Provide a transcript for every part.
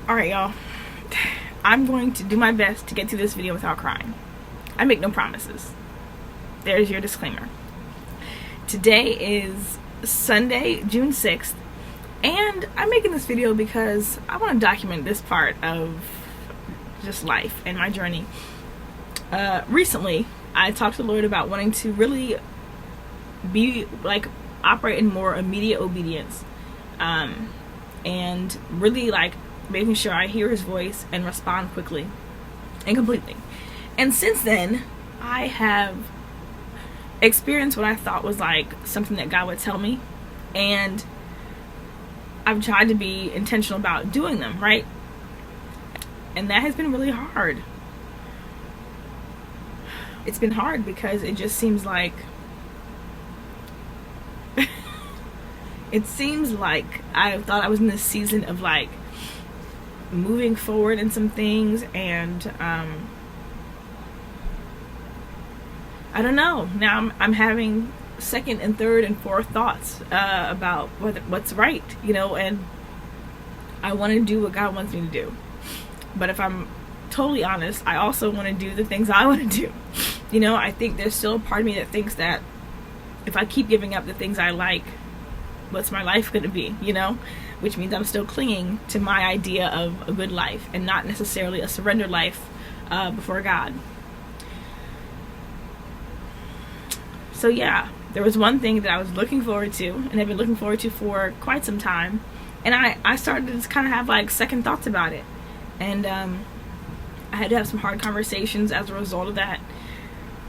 Alright, y'all. I'm going to do my best to get through this video without crying. I make no promises. There's your disclaimer. Today is Sunday, June 6th, and I'm making this video because I want to document this part of just life and my journey. Recently, I talked to the Lord about wanting to really operate in more immediate obedience, and really making sure I hear his voice and respond quickly and completely. And since then, I have experienced what I thought was something that God would tell me, and I've tried to be intentional about doing them, right? And that has been really hard. It's been hard because it just seems like it seems like I thought I was in this season of moving forward in some things, and I don't know. Now I'm having second and third and fourth thoughts about what's right, and I want to do what God wants me to do. But if I'm totally honest, I also want to do the things I want to do. I think there's still a part of me that thinks that if I keep giving up the things I like, what's my life going to be, which means I'm still clinging to my idea of a good life and not necessarily a surrendered life before God. So yeah, there was one thing that I was looking forward to, and I've been looking forward to for quite some time, and I started to just kind of have second thoughts about it, and I had to have some hard conversations as a result of that.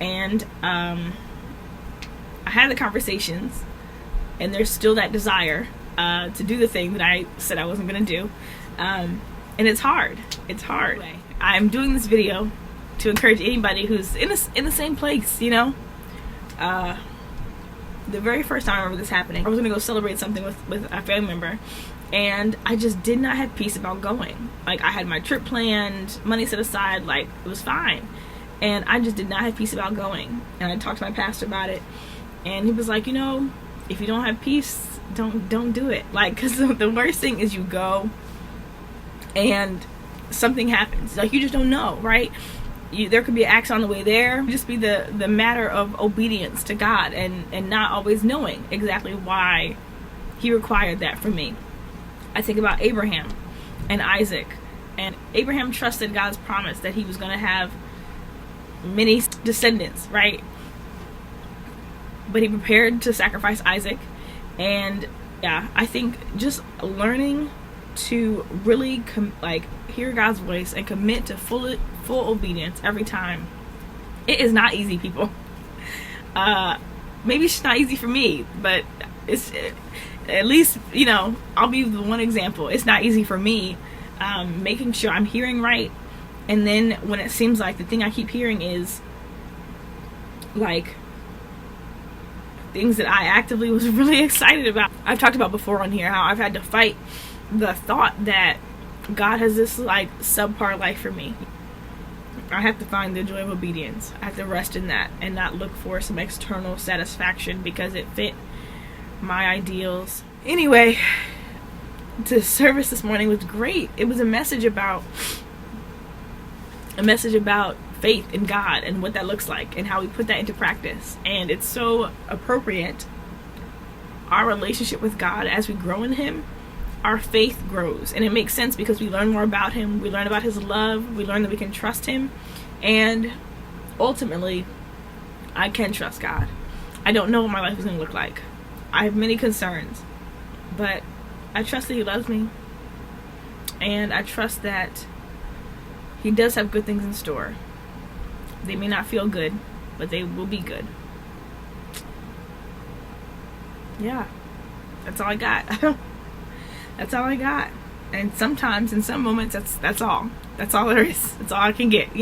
And I had the conversations, and there's still that desire to do the thing that I said I wasn't going to do, and it's hard. It's hard. I'm doing this video to encourage anybody who's in the same place. The very first time I remember this happening, I was going to go celebrate something with a family member, and I just did not have peace about going. I had my trip planned, money set aside, it was fine, and I just did not have peace about going. And I talked to my pastor about it, and he was like, if you don't have peace, don't do it. Because the worst thing is you go and something happens. You just don't know, right? There could be an accident on the way there. It would just be the matter of obedience to God and not always knowing exactly why he required that from me. I think about Abraham and Isaac. And Abraham trusted God's promise that he was going to have many descendants, right? But he prepared to sacrifice Isaac. And yeah, I think just learning to really hear God's voice and commit to full obedience every time. It is not easy, people. Maybe it's not easy for me, but it's at least, I'll be the one example. It's not easy for me, making sure I'm hearing right. And then when it seems like the thing I keep hearing is things that I actively was really excited about. I've talked about before on here how I've had to fight the thought that God has this subpar life for me. I have to find the joy of obedience. I have to rest in that and not look for some external satisfaction because it fit my ideals. Anyway, the service this morning was great. It was a message about faith in God and what that looks like and how we put that into practice. And it's so appropriate. Our relationship with God, as we grow in him, our faith grows, and it makes sense because we learn more about him, we learn about his love, we learn that we can trust him, and ultimately I can trust God. I don't know what my life is going to look like. I have many concerns, but I trust that he loves me, and I trust that he does have good things in store. They may not feel good, but they will be good. Yeah, that's all I got. That's all I got. And sometimes, in some moments, that's all. That's all there is. That's all I can get,